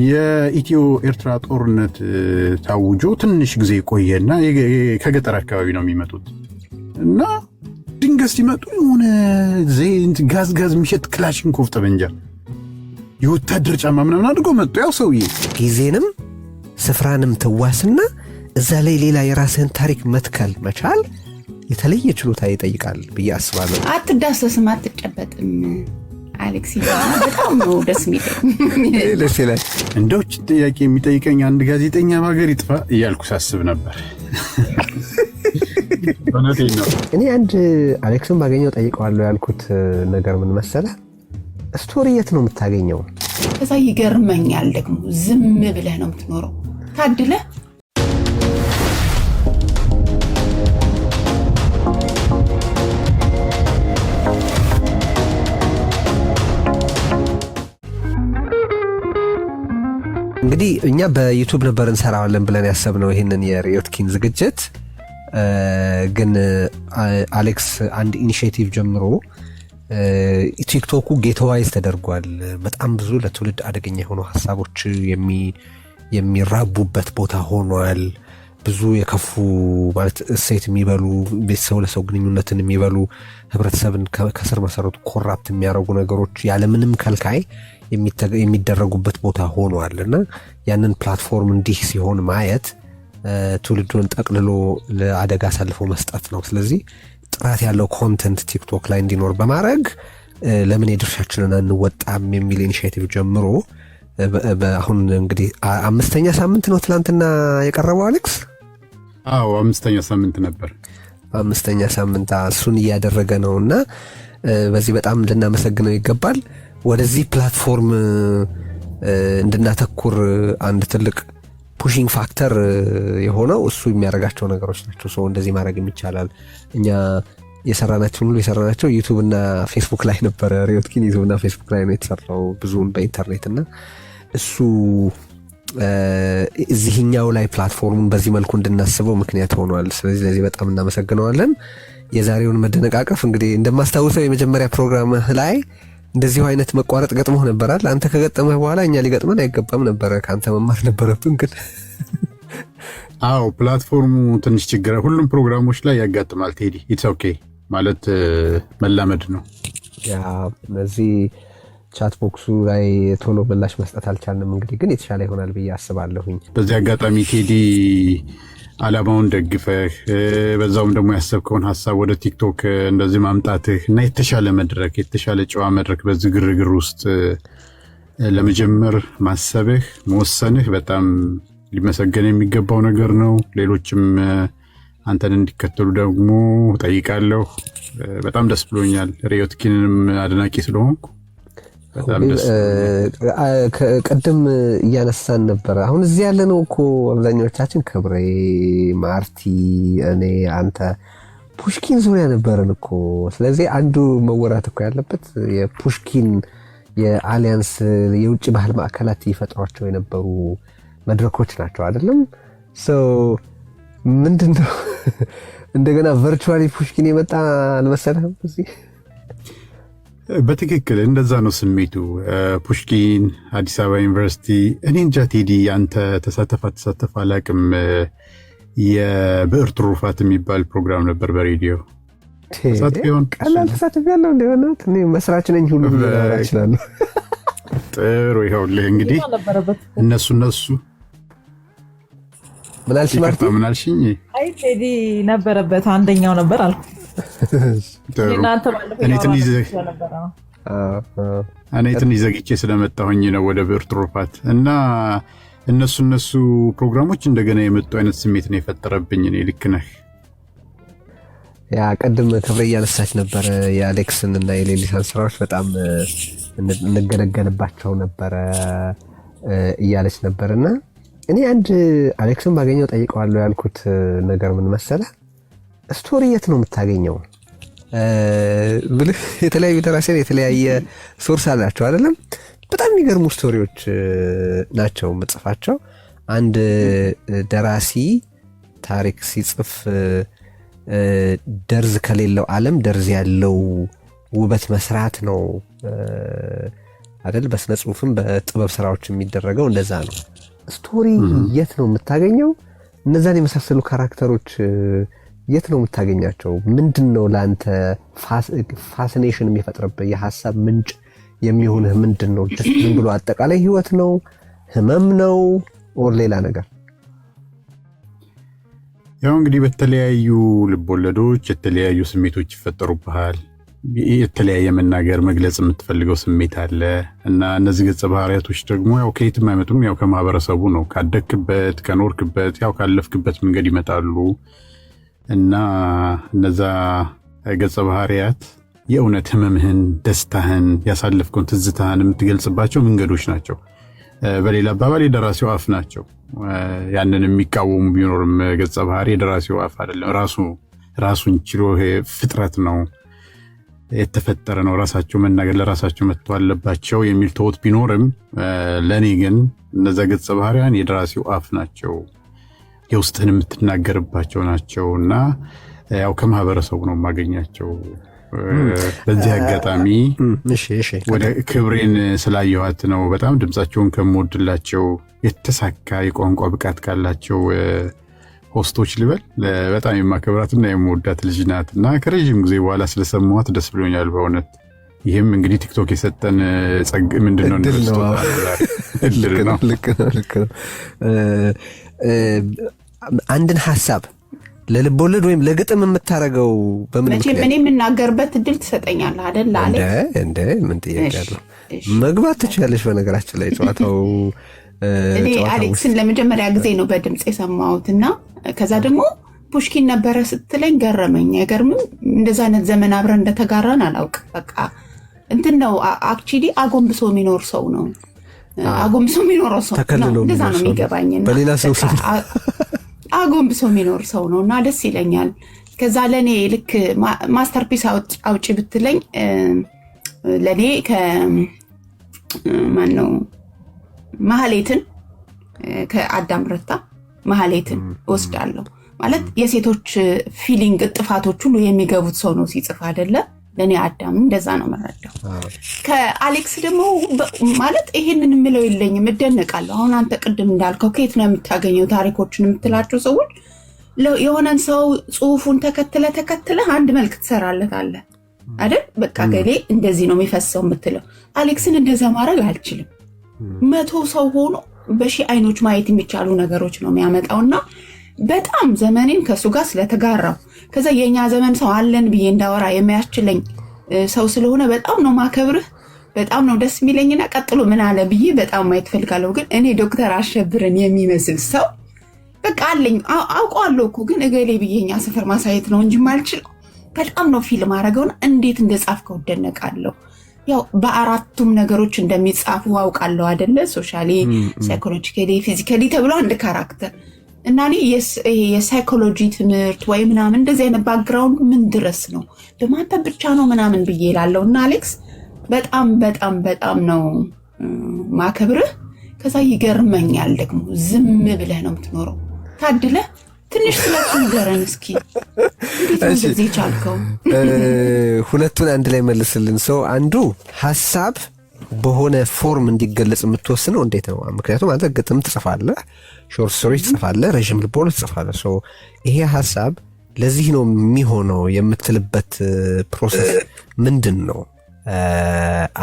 የኢትዮ ኤርትራ ጦርነት ታውጆ ትንሽ ጊዜ ቆየና ከገጠር አካባቢ ነው የሚመጡት እና ድንገት ሲመጡ የሆነ ዘይት ጋዝ የሚሸጥ ክላሽንኮቭ ጠመንጃ የወታደር ጫማ ምናምን አድርጎ መጡ። ያው ሰውዬ ጊዜንም ስፍራንም ትዋስና እዛ ላይ ሌላ የራስህን ታሪክ መትከል መቻል የተለየ ችሎታ ይጠይቃል ብዬ አስባለሁ። አትዳሰስም፣ አትጨበጥም አሌክስ በጣም ነው ደስ የሚለኝ። ደስ ይላል። እንደው ጥያቄ የሚጠይቀኝ አንድ ጋዜጠኛ በሀገር ይጥፋ እያልኩ ሳስብ ነበር። እኔ አንድ አሌክስን ባገኘው ጠይቀዋለሁ ያልኩት ነገር ምን መሰለህ? ስቶሪ የት ነው የምታገኘው? ከዛ ይገርመኛል ደግሞ ዝም ብለህ ነው የምትኖረው። ታድለህ እንግዲህ እኛ በዩቲዩብ ነበር እንሰራዋለን ብለን ያሰብነው ይህንን የሪዮትኪን ዝግጅት፣ ግን አሌክስ አንድ ኢኒሼቲቭ ጀምሮ ቲክቶኩ ጌትዋይዝ ተደርጓል። በጣም ብዙ ለትውልድ አደገኛ የሆኑ ሀሳቦች የሚራቡበት ቦታ ሆኗል። ብዙ የከፉ ማለት እሴት የሚበሉ ቤተሰብ ለሰው ግንኙነትን የሚበሉ ህብረተሰብን ከስር መሰረቱ ኮራፕት የሚያደርጉ ነገሮች ያለምንም ከልካይ የሚደረጉበት ቦታ ሆኗል እና ያንን ፕላትፎርም እንዲህ ሲሆን ማየት ትውልዱን ጠቅልሎ ለአደጋ አሳልፎ መስጠት ነው። ስለዚህ ጥራት ያለው ኮንተንት ቲክቶክ ላይ እንዲኖር በማድረግ ለምን የድርሻችንን አንወጣም የሚል ኢኒሼቲቭ ጀምሮ አሁን እንግዲህ 5ኛ ሳምንት ነው ትላንትና የቀረበው አሌክስ። አዎ 5ኛ ሳምንት ነበር። 5ኛ ሳምንት እሱን እያደረገ ነውና በዚህ በጣም ልናመሰግነው ይገባል። ወደዚህ ፕላትፎርም እንድናተኩር አንድ ትልቅ ፑሽንግ ፋክተር የሆነው እሱ የሚያደርጋቸው ነገሮች ናቸው። ሰው እንደዚህ ማድረግ ይቻላል። እኛ የሰራናቸው ሁሉ የሰራናቸው ዩቲዩብ እና ፌስቡክ ላይ ነበረ። ሪዮትኪን ዩቲዩብ እና ፌስቡክ ላይ ነው የተሰራው ብዙውን በኢንተርኔት እና እሱ እዚህኛው ላይ ፕላትፎርሙን በዚህ መልኩ እንድናስበው ምክንያት ሆኗል። ስለዚህ ለዚህ በጣም እናመሰግነዋለን። የዛሬውን መደነቃቀፍ እንግዲህ እንደማስታውሰው የመጀመሪያ ፕሮግራም ላይ እንደዚሁ አይነት መቋረጥ ገጥሞህ ነበራል። አንተ ከገጠመህ በኋላ እኛ ሊገጥመን አይገባም ነበረ፣ ከአንተ መማር ነበረብን። ግን አዎ ፕላትፎርሙ ትንሽ ችግር ሁሉም ፕሮግራሞች ላይ ያጋጥማል ቴዲ። ኢትስ ኦኬ ማለት መላመድ ነው። ያ እነዚህ ቻት ቦክሱ ላይ ቶሎ ምላሽ መስጠት አልቻልንም። እንግዲህ ግን የተሻለ ይሆናል ብዬ አስባለሁኝ። በዚህ አጋጣሚ ቴዲ አላማውን ደግፈህ በዛውም ደግሞ ያሰብከውን ሐሳብ ወደ ቲክቶክ እንደዚህ ማምጣትህ እና የተሻለ መድረክ የተሻለ ጨዋ መድረክ በዚህ ግርግር ውስጥ ለመጀመር ማሰብህ መወሰንህ በጣም ሊመሰገን የሚገባው ነገር ነው። ሌሎችም አንተን እንዲከተሉ ደግሞ ጠይቃለሁ። በጣም ደስ ብሎኛል። ሪዮትኪንንም አድናቂ ስለሆንኩ በጣም ደስ ቅድም እያነሳን ነበር። አሁን እዚህ ያለነው እኮ አብዛኛዎቻችን ክብሬ፣ ማርቲ፣ እኔ፣ አንተ ፑሽኪን ዙሪያ ነበርን እኮ። ስለዚህ አንዱ መወራት እኮ ያለበት የፑሽኪን የአሊያንስ የውጭ ባህል ማዕከላት ይፈጥሯቸው የነበሩ መድረኮች ናቸው አይደለም? ምንድነው እንደገና ቨርቹዋሊ ፑሽኪን የመጣ አልመሰለህም? እዚህ በትክክል እንደዛ ነው ስሜቱ። ፑሽኪን አዲስ አበባ ዩኒቨርሲቲ። እኔ እንጃ ቴዲ አንተ ተሳተፍ አላቅም። የብዕር ትሩፋት የሚባል ፕሮግራም ነበር በሬዲዮ ቀላል ተሳተፍ ያለው እንደሆነ እኔ መስራች ነኝ ሁሉ ሊሆን ይችላል። ጥሩ ይኸውልህ እንግዲህ እነሱ ምናልሽ ማርቲ ምናልሽኝ? አይ ቴዲ ነበረበት አንደኛው ነበር አልኩ። እኔ ትንሽ ዘግቼ ስለመጣሁኝ ነው ወደ ብዕር ትሩፋት እና እነሱ ፕሮግራሞች እንደገና የመጡ አይነት ስሜት ነው የፈጠረብኝ። እኔ ልክ ነህ። ያ ቀደም ክብሬ እያነሳች ነበር የአሌክስን እና የሌሊሳን ስራዎች በጣም እንገለገልባቸው ነበረ እያለች ነበርና እኔ አንድ አሌክስን ባገኘው ጠይቀዋለሁ ያልኩት ነገር ምን መሰለህ? ስቶሪ የት ነው የምታገኘው? ብልህ የተለያዩ ደራሲያን የተለያየ ሶርስ አላቸው አይደለም? በጣም የሚገርሙ ስቶሪዎች ናቸው መጽፋቸው። አንድ ደራሲ ታሪክ ሲጽፍ ደርዝ ከሌለው ዓለም ደርዝ ያለው ውበት መስራት ነው አይደል? በስነ ጽሁፍም በጥበብ ስራዎች የሚደረገው እንደዛ ነው። ስቶሪ የት ነው የምታገኘው? እነዛን የመሳሰሉ ካራክተሮች የት ነው የምታገኛቸው? ምንድነው ለአንተ ፋሲኔሽን የሚፈጥርብህ የሐሳብ ምንጭ የሚሆንህ ምንድነው? ዝም ብሎ አጠቃላይ ህይወት ነው? ህመም ነው? ኦር ሌላ ነገር? ያው እንግዲህ በተለያዩ ልቦለዶች የተለያዩ ስሜቶች ይፈጠሩብሃል። የተለያየ መናገር መግለጽ የምትፈልገው ስሜት አለ እና እነዚህ ገጸ ባህሪያቶች ደግሞ ያው ከየትም አይመጡም። ያው ከማህበረሰቡ ነው፣ ካደግክበት፣ ከኖርክበት፣ ያው ካለፍክበት መንገድ ይመጣሉ እና እነዛ ገጸ ባህሪያት የእውነት ህመምህን፣ ደስታህን፣ ያሳለፍከውን ትዝታህን የምትገልጽባቸው መንገዶች ናቸው። በሌላ አባባል የደራሲው አፍ ናቸው። ያንን የሚቃወሙ ቢኖርም ገጸ ባህሪ የደራሲው አፍ አይደለም። ራሱን ችሎ ፍጥረት ነው፣ የተፈጠረ ነው። ራሳቸው መናገር ለራሳቸው መተው አለባቸው የሚል ተውት ቢኖርም ለእኔ ግን እነዛ ገጸ ባህሪያን የደራሲው አፍ ናቸው፣ የውስጥህን የምትናገርባቸው ናቸው እና ያው ከማህበረሰቡ ነው የማገኛቸው። በዚህ አጋጣሚ ወደ ክብሬን ስላየኋት ነው በጣም ድምጻቸውን ከምወድላቸው የተሳካ የቋንቋ ብቃት ካላቸው ሆስቶች ልበል በጣም የማከብራትና የምወዳት ልጅ ናት እና ከረዥም ጊዜ በኋላ ስለሰማኋት ደስ ብሎኛል በእውነት። ይህም እንግዲህ ቲክቶክ የሰጠን ጸግ ምንድነው እድል ነው። ልክ ነው። አንድን ሐሳብ ለልቦለድ ወይም ለግጥም የምታረገው በምን ምክንያት? እኔ የምናገርበት እድል ትሰጠኛለህ አይደል? እንደ ምን ጥያቄ አለው? መግባት ትችላለሽ። በነገራችን ላይ ጨዋታው እኔ አሌክስን ለመጀመሪያ ጊዜ ነው በድምጽ የሰማሁትና ከዛ ደግሞ ፑሽኪን ነበረ ስትለኝ ገረመኝ። አይገርምም? እንደዛ አይነት ዘመን አብረን እንደተጋራን አላውቅም። በቃ እንትን ነው አክቹሊ አጎንብሶ የሚኖር ሰው ነው። አጎንብሶ የሚኖረው ሰው ነው። እንደዛ ነው የሚገባኝና በሌላ ሰው አጎንብሶ የሚኖር ሰው ነው እና ደስ ይለኛል። ከዛ ለኔ ልክ ማስተርፒስ አውጪ ብትለኝ ለኔ ከማን ነው ማህሌትን ከአዳም ረታ ማህሌትን ወስዳለሁ። ማለት የሴቶች ፊሊንግ ጥፋቶች ሁሉ የሚገቡት ሰው ነው ሲጽፍ አይደለ? ለኔ አዳም እንደዛ ነው መረዳው። ከአሌክስ ደግሞ ማለት ይሄንን የምለው የለኝም፣ እደነቃለሁ። አሁን አንተ ቅድም እንዳልከው ከየት ነው የምታገኘው ታሪኮችን የምትላቸው ሰዎች የሆነን ሰው ጽሁፉን ተከትለ አንድ መልክ ትሰራለታለህ አይደል? በቃ ገሌ እንደዚህ ነው የሚፈሰው የምትለው። አሌክስን እንደዛ ማድረግ አልችልም። 100 ሰው ሆኖ በሺህ አይኖች ማየት የሚቻሉ ነገሮች ነው የሚያመጣውና በጣም ዘመኔን ከሱ ጋር ስለተጋራው ከዛ የኛ ዘመን ሰው አለን ብዬ እንዳወራ የሚያስችለኝ ሰው ስለሆነ በጣም ነው ማከብርህ፣ በጣም ነው ደስ የሚለኝና ቀጥሎ ምን አለ ብዬ በጣም ማየት ፈልጋለሁ። ግን እኔ ዶክተር አሸብርን የሚመስል ሰው በቃ አለኝ አውቀዋለሁ እኮ ግን እገሌ ብዬኛ ሰፈር ማሳየት ነው እንጂ ማልችለው በጣም ነው ፊልም አረገውና እንዴት እንደጻፍከው ደነቃለሁ። ያው በአራቱም ነገሮች እንደሚጻፉ አውቃለሁ አይደለ? ሶሻሊ፣ ሳይኮሎጂካሊ፣ ፊዚካሊ ተብሎ አንድ ካራክተር እና እኔ የሳይኮሎጂ ትምህርት ወይ ምናምን እንደዚህ አይነት ባክግራውንድ ምን ድረስ ነው በማንበብ ብቻ ነው ምናምን ብዬ እላለሁ። እና አሌክስ በጣም በጣም በጣም ነው ማከብርህ። ከዛ ይገርመኛል ደግሞ ዝም ብለህ ነው የምትኖረው። ታድለህ። ትንሽ ስለሱ ንገረን እስኪ። እንዴት እንደዚህ ቻልከው? ሁለቱን አንድ ላይ መልስልን። ሰው አንዱ ሐሳብ በሆነ ፎርም እንዲገለጽ የምትወስነው እንዴት ነው? ምክንያቱም አንተ ግጥም ትጽፋለህ፣ ሾርት ስቶሪ ትጽፋለህ፣ ረዥም ልቦለድ ትጽፋለህ። ሶ ይሄ ሐሳብ ለዚህ ነው የሚሆነው የምትልበት ፕሮሰስ ምንድን ነው?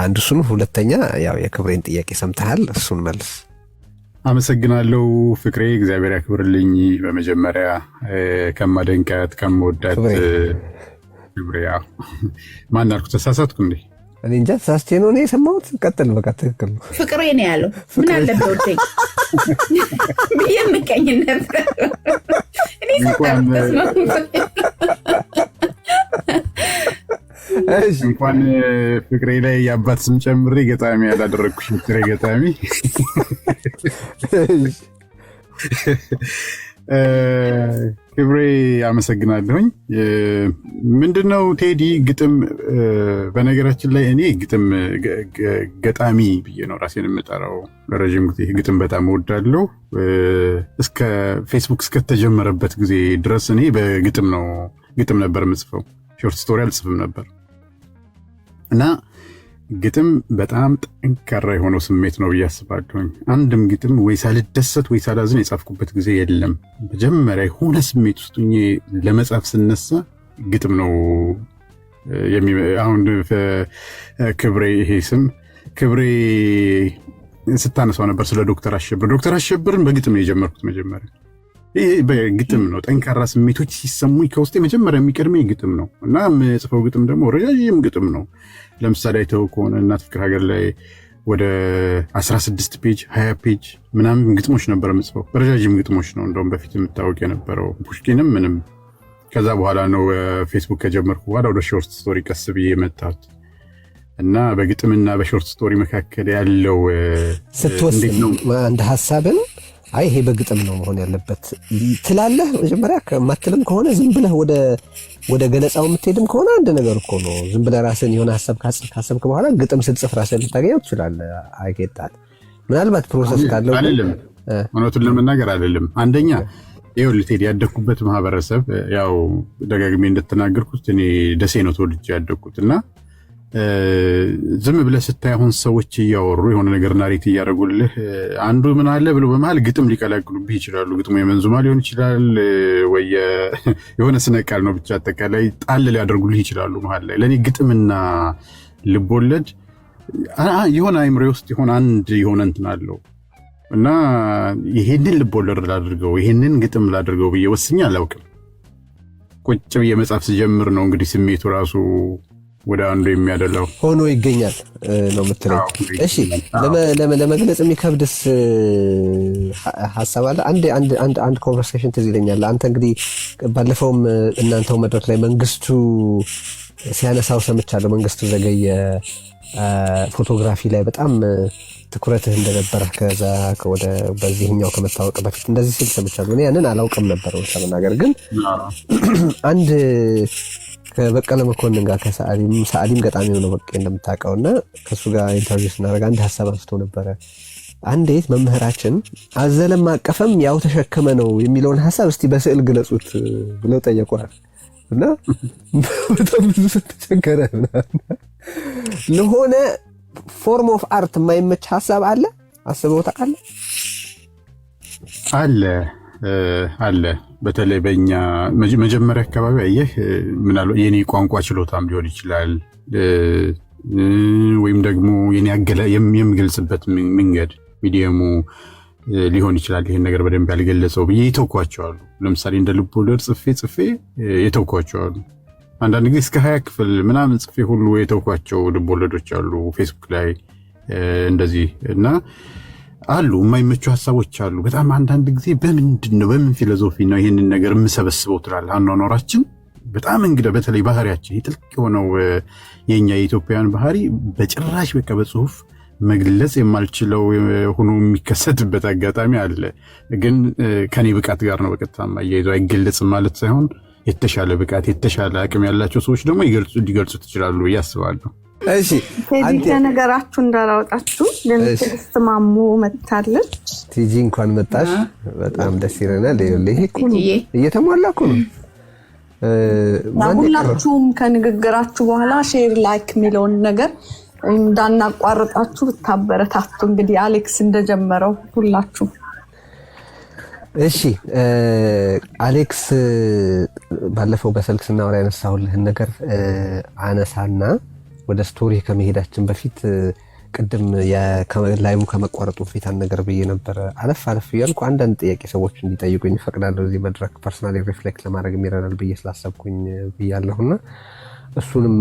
አንዱ እሱን። ሁለተኛ ያው የክብሬን ጥያቄ ሰምተሃል፣ እሱን መልስ። አመሰግናለሁ ፍቅሬ፣ እግዚአብሔር ያክብርልኝ። በመጀመሪያ ከማደንቃት ከመወዳት ክብሬ ማን አልኩ? ተሳሳትኩ እንዴ? እኔ እንጃ ተሳስቼ ነው እኔ የሰማሁት። ቀጥል፣ በቃ ትክክል ነው። ፍቅሬ ነው ያለው። ምን አለበት ወደኝ ብዬ ምቀኝነት እኔ እንኳን ፍቅሬ ላይ የአባት ስም ጨምሬ ገጣሚ ያላደረግኩሽ ፍቅሬ ገጣሚ። ክብሬ አመሰግናለሁኝ። ምንድነው ቴዲ ግጥም፣ በነገራችን ላይ እኔ ግጥም ገጣሚ ብዬ ነው ራሴን የምጠራው። ለረዥም ጊዜ ግጥም በጣም እወዳለሁ። እስከ ፌስቡክ እስከተጀመረበት ጊዜ ድረስ እኔ ግጥም ነበር የምጽፈው። ሾርት ስቶሪ አልጽፍም ነበር እና ግጥም በጣም ጠንካራ የሆነው ስሜት ነው ብዬ አስባለሁኝ። አንድም ግጥም ወይ ሳልደሰት ወይ ሳላዝን የጻፍኩበት ጊዜ የለም። መጀመሪያ የሆነ ስሜት ውስጥ ሆኜ ለመጻፍ ስነሳ ግጥም ነው። አሁን ክብሬ፣ ይሄ ስም ክብሬ ስታነሳው ነበር ስለ ዶክተር አሸብርን በግጥም ነው የጀመርኩት መጀመሪያ። ይሄ በግጥም ነው። ጠንካራ ስሜቶች ሲሰሙኝ ከውስጤ መጀመሪያ የሚቀድመኝ ግጥም ነው እና የምጽፈው ግጥም ደግሞ ረዣዥም ግጥም ነው። ለምሳሌ አይተው ከሆነ እናት ፍቅር ሀገር ላይ ወደ 16 ፔጅ 20 ፔጅ ምናምን ግጥሞች ነበር የምጽፈው። ረዣዥም ግጥሞች ነው እንደውም በፊት የምታወቅ የነበረው ፑሽኪንም ምንም። ከዛ በኋላ ነው ፌስቡክ ከጀመርኩ በኋላ ወደ ሾርት ስቶሪ ቀስ ብዬ የመጣሁት እና በግጥምና በሾርት ስቶሪ መካከል ያለው ስትወስድ አንድ ሀሳብን አይ ይሄ በግጥም ነው መሆን ያለበት ትላለህ። መጀመሪያ ከማትልም ከሆነ ዝም ብለህ ወደ ገለጻው የምትሄድም ከሆነ አንድ ነገር እኮ ነው። ዝም ብለህ ራስን የሆነ ሀሳብ ካሰብክ በኋላ ግጥም ስትጽፍ ራስን ልታገኘው ትችላለህ። አይጌጣል ምናልባት ፕሮሰስ ካለው አይደለም። እውነቱን ለመናገር አይደለም። አንደኛ ይኸውልህ ቴዲ ያደግኩበት ማህበረሰብ ያው ደጋግሜ እንደተናገርኩት እኔ ደሴ ነው ተወልጄ ያደግኩት እና ዝም ብለህ ስታይ አሁን ሰዎች እያወሩ የሆነ ነገር ናሬት እያደረጉልህ አንዱ ምን አለ ብሎ በመሃል ግጥም ሊቀላቅሉብህ ይችላሉ። ግጥሙ የመንዙማ ሊሆን ይችላል ወይ የሆነ ስነ ቃል ነው፣ ብቻ አጠቃላይ ጣል ሊያደርጉልህ ይችላሉ መሃል ላይ። ለእኔ ግጥምና ልቦለድ የሆነ አይምሬ ውስጥ የሆነ አንድ የሆነ እንትን አለው እና ይሄንን ልቦለድ ላድርገው ይሄንን ግጥም ላድርገው ብዬ ወስኜ አላውቅም። ቁጭ ብዬ መጻፍ ስጀምር ነው እንግዲህ ስሜቱ ራሱ ወደ አንዱ የሚያደላው ሆኖ ይገኛል ነው የምትለኝ። እሺ ለመግለጽ የሚከብድስ ሀሳብ አለ? አንድ ኮንቨርሴሽን ትዝ ይለኛል። አንተ እንግዲህ ባለፈውም እናንተው መድረክ ላይ መንግስቱ ሲያነሳው ሰምቻለሁ። መንግስቱ ዘገየ ፎቶግራፊ ላይ በጣም ትኩረትህ እንደነበረ ከዛ ወደ በዚህኛው ከመታወቅ በፊት እንደዚህ ሲል ሰምቻለሁ። እኔ ያንን አላውቅም ነበር ለመናገር። ግን አንድ ከበቀለ መኮንን ጋር ከሰዓሊም ገጣሚ ነው በቃ እንደምታውቀውና ከሱ ጋር ኢንተርቪው ስናደርግ አንድ ሀሳብ አንስቶ ነበረ። አንዴት መምህራችን አዘለም አቀፈም ያው ተሸከመ ነው የሚለውን ሀሳብ እስቲ በስዕል ግለጹት ብለው ጠየቁናል። እና በጣም ብዙ ተቸገረ። ለሆነ ፎርም ኦፍ አርት የማይመች ሀሳብ አለ አስበው ታውቃለህ? አለ በተለይ በእኛ መጀመሪያ አካባቢ አየህ ምናልባት የኔ ቋንቋ ችሎታም ሊሆን ይችላል ወይም ደግሞ የኔ የምገልጽበት መንገድ ሚዲየሙ ሊሆን ይችላል። ይሄን ነገር በደንብ ያልገለጸው ብዬ የተውኳቸዋሉ። ለምሳሌ እንደ ልቦለድ ጽፌ የተውኳቸዋሉ። አንዳንድ ጊዜ እስከ 20 ክፍል ምናምን ጽፌ ሁሉ የተውኳቸው ልቦለዶች አሉ ፌስቡክ ላይ እንደዚህ እና አሉ የማይመቹ ሀሳቦች አሉ። በጣም አንዳንድ ጊዜ በምን ፊሎሶፊ ነው ይሄንን ነገር የምሰበስበው ትላለህ። አኗኗራችን በጣም እንግዲህ በተለይ ባህሪያችን ጥልቅ የሆነው የኛ የኢትዮጵያውያን ባህሪ በጭራሽ በቃ በጽሁፍ መግለጽ የማልችለው ሆኖ የሚከሰትበት አጋጣሚ አለ። ግን ከኔ ብቃት ጋር ነው በቀጥታ ማያይዘው አይገለጽም ማለት ሳይሆን የተሻለ ብቃት የተሻለ አቅም ያላቸው ሰዎች ደግሞ ሊገልጹ ይችላሉ ብዬ አስባለሁ። እሺ አንተ ነገራችሁ እንዳላወጣችሁ ለምትስማሙ መጣልን። ቲጂ እንኳን መጣሽ፣ በጣም ደስ ይለናል። ይሄ እኮ እየተሟላ እኮ ነው። ሁላችሁም ከንግግራችሁ በኋላ ሼር ላይክ የሚለውን ነገር እንዳናቋርጣችሁ ብታበረታቱ እንግዲህ አሌክስ እንደጀመረው ሁላችሁ። እሺ አሌክስ ባለፈው በስልክ ስናወራ ያነሳሁልህን ነገር አነሳና ወደ ስቶሪ ከመሄዳችን በፊት ቅድም ላይቡ ከመቋረጡ በፊት አንድ ነገር ብዬ ነበር። አለፍ እያልኩ አንዳንድ ጥያቄ ሰዎች እንዲጠይቁኝ እፈቅዳለሁ። እዚህ መድረክ ፐርሰናሊ ሪፍሌክት ለማድረግ የሚረዳል ብዬ ስላሰብኩኝ ብያለሁና እሱንም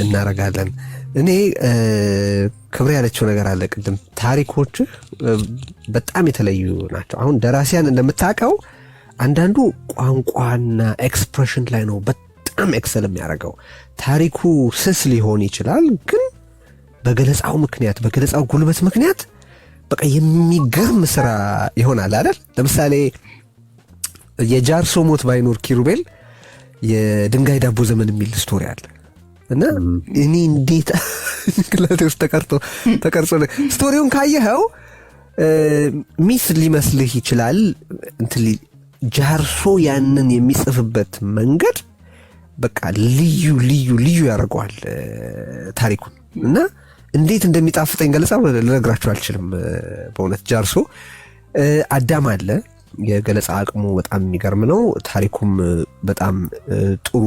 እናረጋለን። እኔ ክብሬ ያለችው ነገር አለ ቅድም። ታሪኮችህ በጣም የተለዩ ናቸው። አሁን ደራሲያን እንደምታውቀው አንዳንዱ ቋንቋና ኤክስፕሬሽን ላይ ነው በጣም ኤክሰል የሚያደርገው። ታሪኩ ስስ ሊሆን ይችላል፣ ግን በገለጻው ምክንያት በገለጻው ጉልበት ምክንያት በቃ የሚገርም ስራ ይሆናል አይደል? ለምሳሌ የጃርሶ ሞት ባይኖር ኪሩቤል የድንጋይ ዳቦ ዘመን የሚል ስቶሪ አለ እና እኔ እንዴት ግላቴ ውስጥ ተቀርጾ ስቶሪውን ካየኸው ሚስ ሊመስልህ ይችላል። ጃርሶ ያንን የሚጽፍበት መንገድ በቃ ልዩ ያደርገዋል ታሪኩን እና እንዴት እንደሚጣፍጠኝ ገለጻ ልነግራችሁ አልችልም። በእውነት ጃርሶ አዳም አለ። የገለጻ አቅሙ በጣም የሚገርም ነው። ታሪኩም በጣም ጥሩ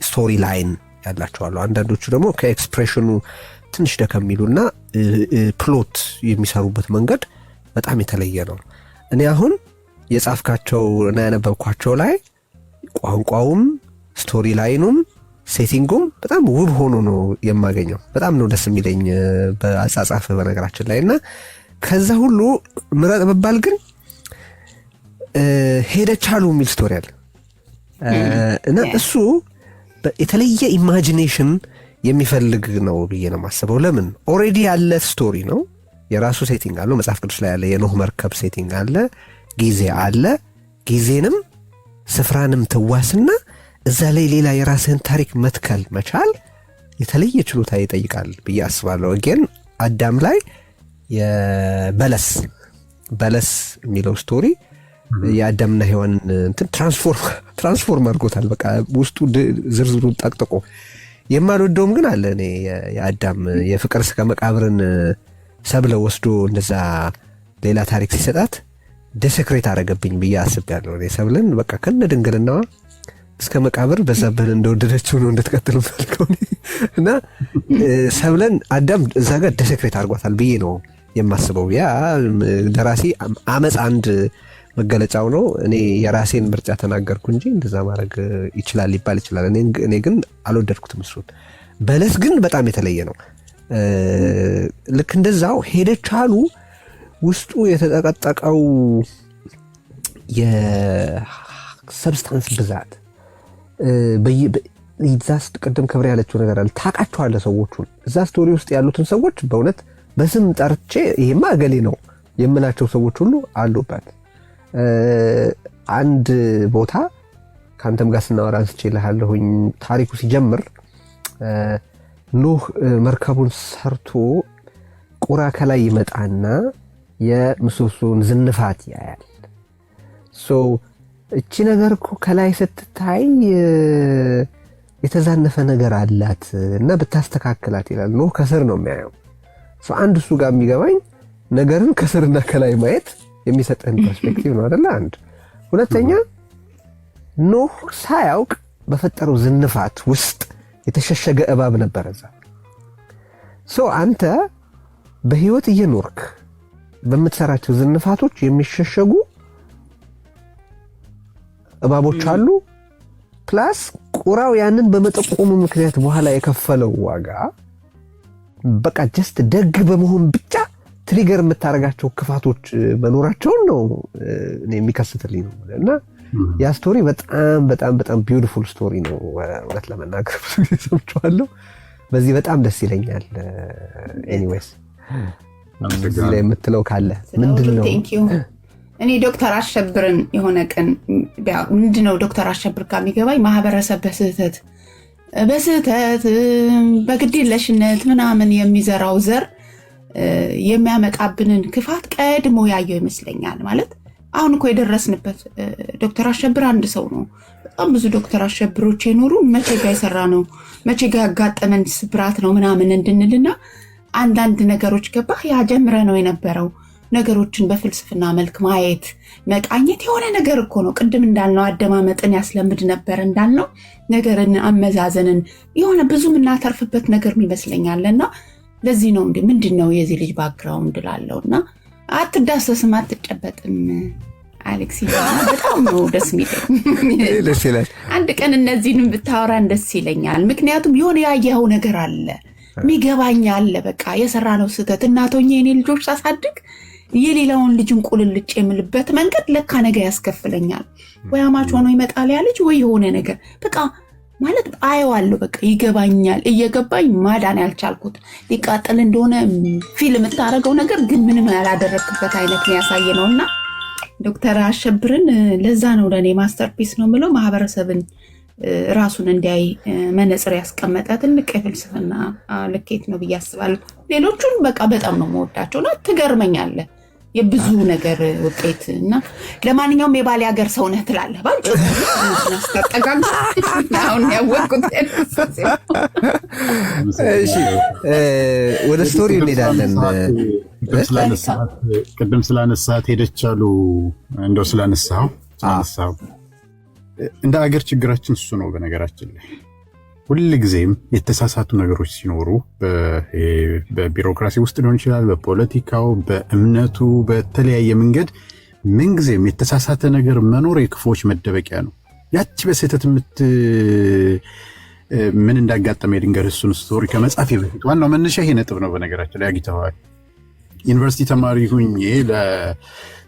ስቶሪ ላይን ያላቸው አሉ። አንዳንዶቹ ደግሞ ከኤክስፕሬሽኑ ትንሽ ደከም የሚሉና ፕሎት የሚሰሩበት መንገድ በጣም የተለየ ነው። እኔ አሁን የጻፍካቸው እና ያነበብኳቸው ላይ ቋንቋውም ስቶሪ ላይኑም ሴቲንጉም በጣም ውብ ሆኖ ነው የማገኘው። በጣም ነው ደስ የሚለኝ በአጻጻፍ በነገራችን ላይ እና ከዛ ሁሉ ምረጥ በባል ግን ሄደቻሉ የሚል ስቶሪ አለ እና እሱ የተለየ ኢማጂኔሽን የሚፈልግ ነው ብዬ ነው የማስበው። ለምን ኦልሬዲ ያለ ስቶሪ ነው፣ የራሱ ሴቲንግ አለው። መጽሐፍ ቅዱስ ላይ ያለ የኖህ መርከብ ሴቲንግ አለ፣ ጊዜ አለ። ጊዜንም ስፍራንም ትዋስና እዛ ላይ ሌላ የራስህን ታሪክ መትከል መቻል የተለየ ችሎታ ይጠይቃል ብዬ አስባለሁ። ግን አዳም ላይ የበለስ የሚለው ስቶሪ የአዳምና ሔዋን እንትን ትራንስፎርም አድርጎታል። በቃ ውስጡ ዝርዝሩን ጠቅጥቆ የማልወደውም ግን አለ። እኔ የአዳም የፍቅር እስከ መቃብርን ሰብለ ወስዶ እንደዛ ሌላ ታሪክ ሲሰጣት ደሰክሬት አረገብኝ ብዬ አስቤያለሁ። እኔ ሰብለን በቃ ከነ ድንግልናዋ እስከ መቃብር በዛብህን እንደወደደችው ነው እንድትቀጥል ፈልገው እና ሰብለን አዳም እዛ ጋር ደሰክሬት አድርጓታል ብዬ ነው የማስበው። ያ ደራሲ አመፅ አንድ መገለጫው ነው። እኔ የራሴን ምርጫ ተናገርኩ እንጂ እንደዛ ማድረግ ይችላል ሊባል ይችላል። እኔ ግን አልወደድኩትም እሱን። በለስ ግን በጣም የተለየ ነው። ልክ እንደዛው ሄደቻሉ ውስጡ የተጠቀጠቀው የሰብስታንስ ብዛት ይዛስ ቅድም ክብር ያለችው ነገር አለ። ታውቃቸዋለህ ሰዎቹን እዛ ስቶሪ ውስጥ ያሉትን ሰዎች በእውነት በስም ጠርቼ ይሄማ እገሌ ነው የምላቸው ሰዎች ሁሉ አሉበት። አንድ ቦታ ከአንተም ጋር ስናወራ አንስቼልሃለሁኝ። ታሪኩ ሲጀምር ኖህ መርከቡን ሰርቶ ቁራ ከላይ ይመጣና የምሰሶን ዝንፋት ያያል። እቺ ነገር እኮ ከላይ ስትታይ የተዛነፈ ነገር አላት እና ብታስተካክላት ይላል። ኖህ ከስር ነው የሚያየው። አንድ እሱ ጋር የሚገባኝ ነገርን ከስርና ከላይ ማየት የሚሰጥህን ፐርስፔክቲቭ ነው አይደለ? አንድ ሁለተኛ ኖህ ሳያውቅ በፈጠረው ዝንፋት ውስጥ የተሸሸገ እባብ ነበር እዛ። አንተ በህይወት እየኖርክ በምትሰራቸው ዝንፋቶች የሚሸሸጉ እባቦች አሉ። ፕላስ ቁራው ያንን በመጠቆሙ ምክንያት በኋላ የከፈለው ዋጋ በቃ ጀስት ደግ በመሆን ብቻ ትሪገር የምታደርጋቸው ክፋቶች መኖራቸውን ነው እኔ የሚከስትልኝ ነው። እና ያ ስቶሪ በጣም በጣም በጣም ቢዩቲፉል ስቶሪ ነው። እውነት ለመናገር ብዙ ጊዜ ሰምቼዋለሁ። በዚህ በጣም ደስ ይለኛል። ኤኒዌይስ እዚህ ላይ የምትለው ካለ ምንድን ነው? እኔ ዶክተር አሸብርን የሆነ ቀን ምንድነው ዶክተር አሸብር ጋር የሚገባኝ ማህበረሰብ በስህተት በግዴለሽነት ምናምን የሚዘራው ዘር የሚያመጣብንን ክፋት ቀድሞ ያየው ይመስለኛል። ማለት አሁን እኮ የደረስንበት ዶክተር አሸብር አንድ ሰው ነው። በጣም ብዙ ዶክተር አሸብሮች የኖሩ መቼ ጋር የሰራ ነው መቼ ጋር ያጋጠመን ስብራት ነው ምናምን እንድንልና አንዳንድ ነገሮች ገባህ ያ ጀምረ ነው የነበረው ነገሮችን በፍልስፍና መልክ ማየት መቃኘት የሆነ ነገር እኮ ነው። ቅድም እንዳልነው አደማመጥን ያስለምድ ነበር እንዳልነው ነገርን አመዛዘንን የሆነ ብዙ ምናተርፍበት ነገር ይመስለኛልና ለዚህ ነው እንዴ ምንድነው የዚህ ልጅ ባክግራውንድ ላለውና አትዳሰስም አትጨበጥም አሌክስ በጣም ነው ደስ የሚለኝ። አንድ ቀን እነዚህንም ብታወራን ደስ ይለኛል። ምክንያቱም የሆነ ያየኸው ነገር አለ ሚገባኛ አለ። በቃ የሰራነው ስህተት እናቶኛ የኔ ልጆች ሳሳድግ የሌላውን ልጅ እንቁልልጭ የምልበት መንገድ ለካ ነገር ያስከፍለኛል። ወይ አማች ሆኖ ይመጣል ያ ልጅ ወይ የሆነ ነገር በቃ ማለት አየዋለሁ። በቃ ይገባኛል። እየገባኝ ማዳን ያልቻልኩት ሊቃጠል እንደሆነ ፊልም ታረገው ነገር ግን ምንም ያላደረክበት አይነት ነው ያሳየነውና ዶክተር አሸብርን ለዛ ነው ለኔ ማስተርፒስ ነው ምለው። ማህበረሰብን ራሱን እንዲያይ መነጽር ያስቀመጠ ትልቅ የፍልስፍና ልኬት ነው ብዬ አስባለሁ። ሌሎቹን በቃ በጣም ነው የምወዳቸውና ትገርመኛለህ። የብዙ ነገር ውጤት እና ለማንኛውም የባሌ ሀገር ሰው ነህ ትላለህ ባንቺ አስተጠጋጋ አሁን ያወቅኩት። እሺ ወደ ስቶሪ እንሄዳለን። ቅድም ስላነሳት ሄደች አሉ እንደው ስላነሳው እንደ አገር ችግራችን እሱ ነው። በነገራችን ላይ ሁልጊዜም የተሳሳቱ ነገሮች ሲኖሩ በቢሮክራሲ ውስጥ ሊሆን ይችላል፣ በፖለቲካው፣ በእምነቱ፣ በተለያየ መንገድ ምንጊዜም የተሳሳተ ነገር መኖር የክፉዎች መደበቂያ ነው። ያቺ በስህተት ምን እንዳጋጠመ የድንገር እሱን ስቶሪ ከመጻፌ በፊት ዋናው መነሻ ይሄ ነጥብ ነው። በነገራችን ላይ አግኝተዋል። ዩኒቨርሲቲ ተማሪ ሁኜ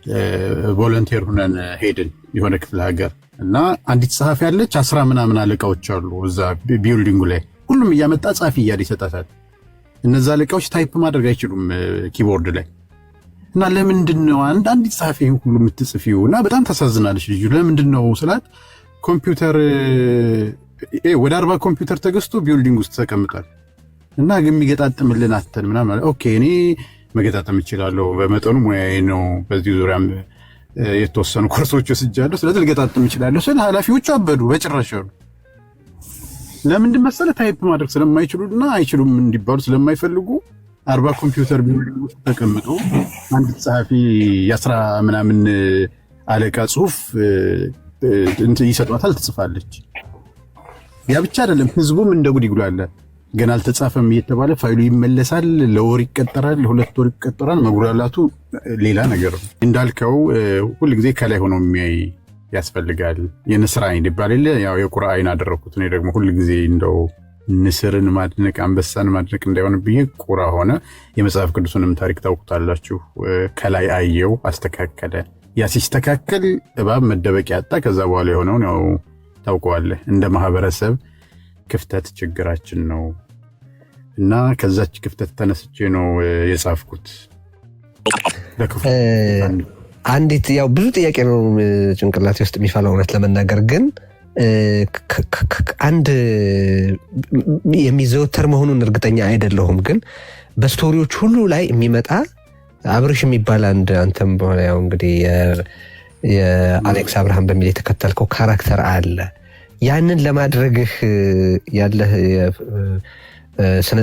ለቮለንቴር ሁነን ሄድን የሆነ ክፍለ ሀገር እና አንዲት ጸሐፊ ያለች 10 ምናምን አለቃዎች አሉ እዛ ቢልዲንጉ ላይ ሁሉም እያመጣ ጻፊ እያለ ይሰጣታል። እነዛ አለቃዎች ታይፕ ማድረግ አይችሉም ኪቦርድ ላይ እና ለምንድነው አንዲት ጸሐፊ ሁሉ የምትጽፊው? እና በጣም ታሳዝናለች ልጁ። ለምንድነው ስላት ኮምፒውተር ወደ 40 ኮምፒውተር ተገዝቶ ቢልዲንግ ውስጥ ተቀምጧል እና ግን የሚገጣጥምልን አተን ምናምን። ኦኬ እኔ መገጣጠም እችላለሁ በመጠኑ ሙያዬ ነው። በዚህ ዙሪያም የተወሰኑ ኮርሶች ወስጃለሁ። ስለዚህ ልገጣጥም እችላለሁ ስለ ኃላፊዎቹ አበዱ በጭራሽ አሉ። ለምንድን መሰለህ ታይፕ ማድረግ ስለማይችሉና አይችሉም እንዲባሉ ስለማይፈልጉ 40 ኮምፒውተር ቢልዲንግ ውስጥ ተቀምጦ አንድ ጸሐፊ የ10 ምናምን አለቃ ጽሁፍ ይሰጧታል፣ ትጽፋለች። ያ ብቻ አይደለም፣ ህዝቡም እንደ ጉድ ይጉላል። ገና አልተጻፈም እየተባለ ፋይሉ ይመለሳል። ለወር ይቀጠራል፣ ለ2 ወር ይቀጠራል። መጉላላቱ ሌላ ነገር ነው። እንዳልከው ሁልጊዜ ከላይ ሆኖ የሚያይ ያስፈልጋል። የንስር አይን ይባል የለ? ያው የቁራ አይን አደረኩት እኔ ደግሞ ሁልጊዜ እንደው ንስርን ማድነቅ አንበሳን ማድነቅ እንዳይሆን ብዬ ቁራ ሆነ። የመጽሐፍ ቅዱስንም ታሪክ ታውቁታላችሁ። ከላይ አየው፣ አስተካከለ። ያ ሲስተካከል እባብ መደበቂያ ያጣ። ከዛ በኋላ የሆነውን ያው ታውቀዋለህ። እንደ ማህበረሰብ ክፍተት ችግራችን ነው እና ከዛች ክፍተት ተነስቼ ነው የጻፍኩት። አንዲት ያው ብዙ ጥያቄ ነው ጭንቅላቴ ውስጥ የሚፈላው እውነት ለመናገር ግን አንድ የሚዘወተር መሆኑን እርግጠኛ አይደለሁም። ግን በስቶሪዎች ሁሉ ላይ የሚመጣ አብርሽ የሚባል አንተም በኋላ ያው እንግዲህ የአሌክስ አብርሃም በሚል የተከተልከው ካራክተር አለ። ያንን ለማድረግህ ያለህ ስነ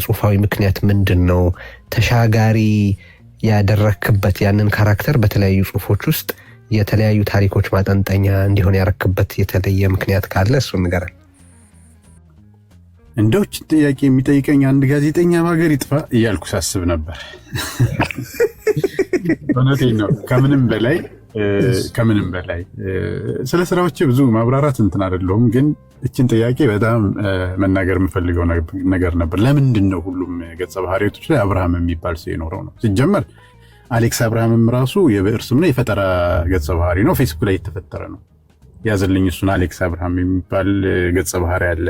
ጽሁፋዊ ምክንያት ምንድን ነው? ተሻጋሪ ያደረክበት ያንን ካራክተር በተለያዩ ጽሁፎች ውስጥ የተለያዩ ታሪኮች ማጠንጠኛ እንዲሆን ያረክበት የተለየ ምክንያት ካለ እሱን ንገረን። እንደውች ጥያቄ የሚጠይቀኝ አንድ ጋዜጠኛ በሀገር ይጥፋ እያልኩ ሳስብ ነበር። እውነቴን ነው። ከምንም በላይ ስለ ስራዎች ብዙ ማብራራት እንትን አይደለሁም፣ ግን እችን ጥያቄ በጣም መናገር የምፈልገው ነገር ነበር። ለምንድን ነው ሁሉም ገጸ ባህሪያቶች ላይ አብርሃም የሚባል ሰው የኖረው ነው? ሲጀመር አሌክስ አብርሃምም ራሱ የብዕር ስም ነው፣ የፈጠራ ገጸ ባህሪ ነው። ፌስቡክ ላይ የተፈጠረ ነው። ያዘልኝ እሱን አሌክስ አብርሃም የሚባል ገጸ ባህሪ አለ።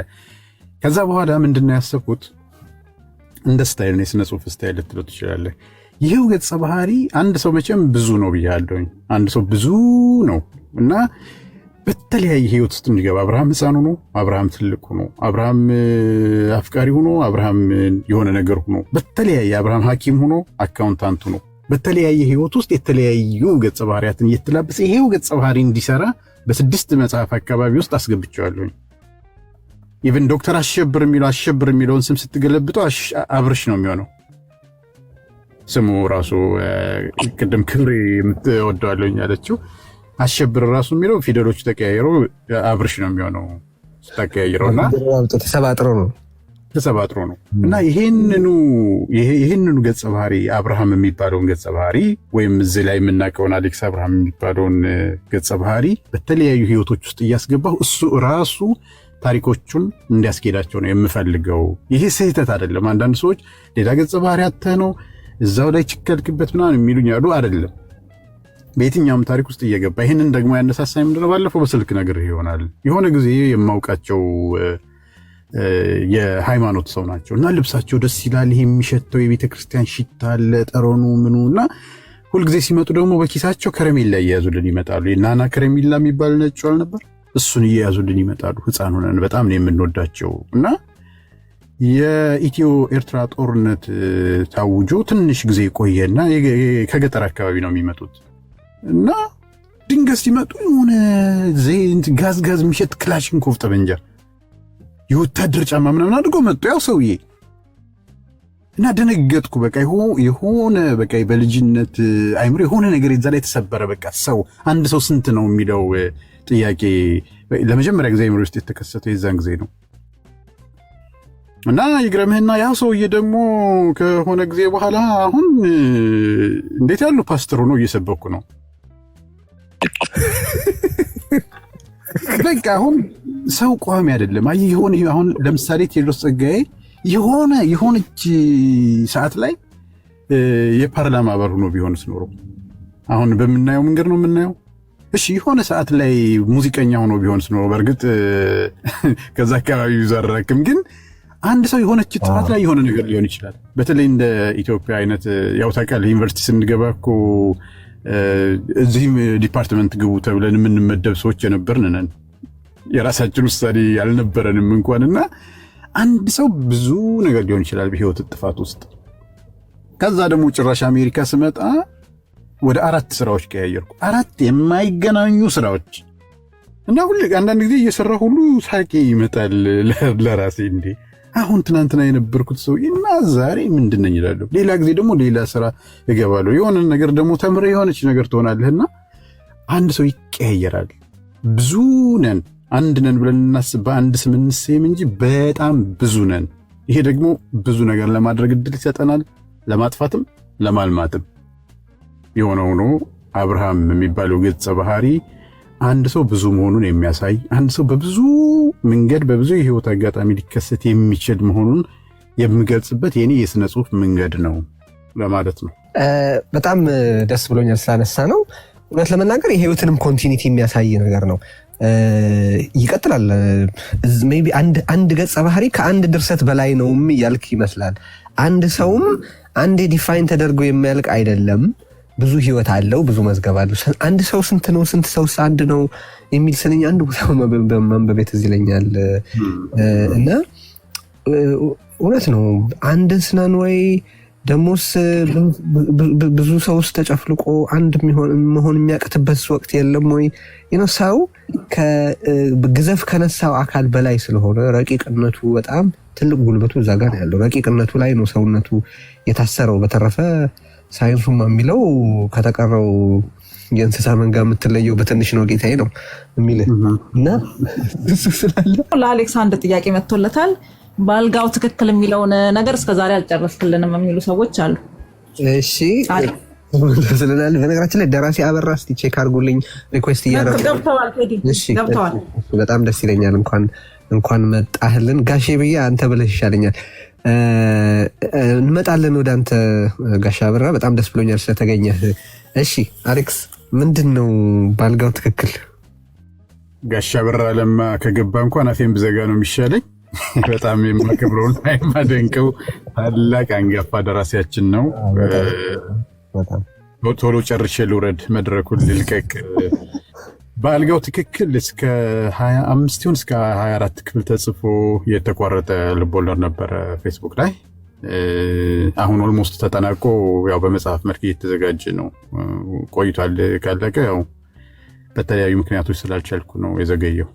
ከዛ በኋላ ምንድን ነው ያሰብኩት፣ እንደ ስታይል ነው፣ የስነ ጽሁፍ ስታይል ልትለው ትችላለህ። ይሄው ገጸ ባህሪ አንድ ሰው መቼም ብዙ ነው ብያለሁኝ። አንድ ሰው ብዙ ነው እና በተለያየ ህይወት ውስጥ እንዲገባ አብርሃም ህፃን ሆኖ፣ አብርሃም ትልቅ ሆኖ፣ አብርሃም አፍቃሪ ሆኖ፣ አብርሃም የሆነ ነገር ሆኖ፣ በተለያየ አብርሃም ሐኪም ሆኖ፣ አካውንታንት ሆኖ፣ በተለያየ ህይወት ውስጥ የተለያዩ ገጸ ባህሪያትን እየተላበሰ ይሄው ገጸ ባህሪ እንዲሰራ በ6 መጽሐፍ አካባቢ ውስጥ አስገብቼዋለሁኝ። ኢቭን ዶክተር አሸብር የሚለውን ስም ስትገለብጠው አብርሽ ነው የሚሆነው ስሙ ራሱ። ቅድም ክብሬ የምትወደዋለኝ ያለችው አሸብር ራሱ የሚለው ፊደሎቹ ተቀያይሮ አብርሽ ነው የሚሆነው ተቀያይሮና ተሰባጥሮ ነው እና ይሄንኑ ገጸ ባህሪ አብርሃም የሚባለውን ገጸ ባህሪ ወይም እዚህ ላይ የምናውቀውን አሌክስ አብርሃም የሚባለውን ገጸ ባህሪ በተለያዩ ህይወቶች ውስጥ እያስገባሁ እሱ ራሱ ታሪኮቹን እንዲያስኬዳቸው ነው የምፈልገው። ይሄ ስህተት አይደለም። አንዳንድ ሰዎች ሌላ ገጸ ባህሪ አተህ ነው እዛው ላይ ችከልክበት ምናምን የሚሉኝ ያሉ አይደለም። በየትኛውም ታሪክ ውስጥ እየገባ ይህንን ደግሞ ያነሳሳኝ ምንድነው፣ ባለፈው በስልክ ነገር ይሆናል የሆነ ጊዜ የማውቃቸው የሃይማኖት ሰው ናቸው እና ልብሳቸው ደስ ይላል። ይሄ የሚሸተው የቤተ ክርስቲያን ሽታ አለ፣ ጠረኑ ምኑ እና ሁልጊዜ ሲመጡ ደግሞ በኪሳቸው ከረሜላ እየያዙልን ይመጣሉ። የናና ከረሜላ የሚባል ነጭ ነበር፣ እሱን እየያዙልን ይመጣሉ። ህፃን ሆነን በጣም ነው የምንወዳቸው እና የኢትዮ ኤርትራ ጦርነት ታውጆ ትንሽ ጊዜ ቆየና ከገጠር አካባቢ ነው የሚመጡት እና ድንገት ሲመጡ የሆነ ጋዝ የሚሸጥ ክላሽንኮቭ ጠመንጃ የወታደር ጫማ ምናምን አድርጎ መጡ ያው ሰውዬ እና ደነገጥኩ። በቃ የሆነ በቃ በልጅነት አይምሮ የሆነ ነገር እዛ ላይ ተሰበረ። በቃ ሰው አንድ ሰው ስንት ነው የሚለው ጥያቄ ለመጀመሪያ ጊዜ አይምሮ ውስጥ የተከሰተው የዛን ጊዜ ነው። እና ይግረምህና ያው ሰውዬ ደግሞ ከሆነ ጊዜ በኋላ አሁን እንዴት ያሉ ፓስተር ሆኖ እየሰበኩ ነው። በቃ አሁን ሰው ቋሚ አይደለም። አይ የሆነ አሁን ለምሳሌ ቴዎድሮስ ጸጋዬ የሆነች ሰዓት ላይ የፓርላማ አባል ሆኖ ቢሆንስ ኖሮ አሁን በምናየው መንገድ ነው የምናየው። እሺ የሆነ ሰዓት ላይ ሙዚቀኛ ሆኖ ቢሆንስ ኖሮ በእርግጥ ከዛ አካባቢ ይዘረክም ግን አንድ ሰው የሆነች ጥፋት ላይ የሆነ ነገር ሊሆን ይችላል። በተለይ እንደ ኢትዮጵያ አይነት ያው ታውቃለህ ዩኒቨርሲቲ ስንገባ እኮ እዚህም ዲፓርትመንት ግቡ ተብለን የምንመደብ ሰዎች የነበርን ነን። የራሳችን ውሳኔ ያልነበረንም እንኳንና አንድ ሰው ብዙ ነገር ሊሆን ይችላል በህይወት ጥፋት ውስጥ። ከዛ ደግሞ ጭራሽ አሜሪካ ስመጣ ወደ 4 ስራዎች ቀያየርኩ። 4 የማይገናኙ ስራዎች እና ሁሉ አንዳንድ ጊዜ እየሰራ ሁሉ ሳቄ ይመጣል ለራሴ እንዴ አሁን ትናንትና የነበርኩት ሰው እና ዛሬ ምንድነኝ ይላል። ሌላ ጊዜ ደግሞ ሌላ ስራ እገባለሁ። የሆነ ነገር ደግሞ ተምረ የሆነች ነገር ትሆናለህና አንድ ሰው ይቀያየራል። ብዙ ነን አንድ ነን ብለን እናስብ በአንድ ስም እንሰየም እንጂ በጣም ብዙ ነን። ይሄ ደግሞ ብዙ ነገር ለማድረግ እድል ይሰጠናል፣ ለማጥፋትም ለማልማትም። የሆነ ሆኖ አብርሃም የሚባለው ገጸ ባህሪ አንድ ሰው ብዙ መሆኑን የሚያሳይ አንድ ሰው በብዙ መንገድ በብዙ የህይወት አጋጣሚ ሊከሰት የሚችል መሆኑን የሚገልጽበት የኔ የስነ ጽሁፍ መንገድ ነው ለማለት ነው። በጣም ደስ ብሎኛል ስላነሳ ነው። እውነት ለመናገር የህይወትንም ኮንቲኒቲ የሚያሳይ ነገር ነው። ይቀጥላል። ሜይ ቢ አንድ ገጸ ባህሪ ከአንድ ድርሰት በላይ ነውም እያልክ ይመስላል። አንድ ሰውም አንዴ ዲፋይን ተደርጎ የሚያልቅ አይደለም። ብዙ ህይወት አለው፣ ብዙ መዝገብ አለው። አንድ ሰው ስንት ነው? ስንት ሰው አንድ ነው የሚል ስንኝ አንድ ቦታ ማንበብ ትዝ ይለኛል እና እውነት ነው። አንድን ስነን ወይ ደሞስ ብዙ ሰው ውስጥ ተጨፍልቆ አንድ መሆን የሚያቅትበት ወቅት የለም ወይ? ሰው ግዘፍ ከነሳው አካል በላይ ስለሆነ ረቂቅነቱ በጣም ትልቅ ጉልበቱ እዛ ጋር ያለው ረቂቅነቱ ላይ ነው ሰውነቱ የታሰረው። በተረፈ ሳይንሱም የሚለው ከተቀረው የእንስሳ መንጋ የምትለየው በትንሽ ነው ጌታዬ ነው የሚልህ እና እሱ ስላለ ለአሌክስ አንድ ጥያቄ መጥቶለታል። በአልጋው ትክክል የሚለውን ነገር እስከዛሬ አልጨረስክልንም የሚሉ ሰዎች አሉ። እሺ ስለናል። በነገራችን ላይ ደራሲ አበራ እስቲ ቼክ አድርጉልኝ። ሪኩዌስት ገብተዋል። በጣም ደስ ይለኛል። እንኳን መጣህልን ጋሼ ብዬ አንተ ብለህ ይሻለኛል። እንመጣለን ወደ አንተ ጋሻ አበራ። በጣም ደስ ብሎኛል ስለተገኘህ። እሺ አሌክስ ምንድን ነው በአልጋው ትክክል? ጋሻ አበራ ለማ ከገባ እንኳን አፌን ብዘጋ ነው የሚሻለኝ። በጣም የማከብረውና የማደንቀው ታላቅ አንጋፋ ደራሲያችን ነው። ቶሎ ጨርሼ ልውረድ፣ መድረኩን ልልቀቅ። በአልጋው ትክክል እስከ 25 ይሁን እስከ 24 ክፍል ተጽፎ የተቋረጠ ልቦለድ ነበረ ፌስቡክ ላይ። አሁን ኦልሞስት ተጠናቆ ያው በመጽሐፍ መልክ እየተዘጋጀ ነው። ቆይቷል ካለቀ ያው በተለያዩ ምክንያቶች ስላልቻልኩ ነው የዘገየው።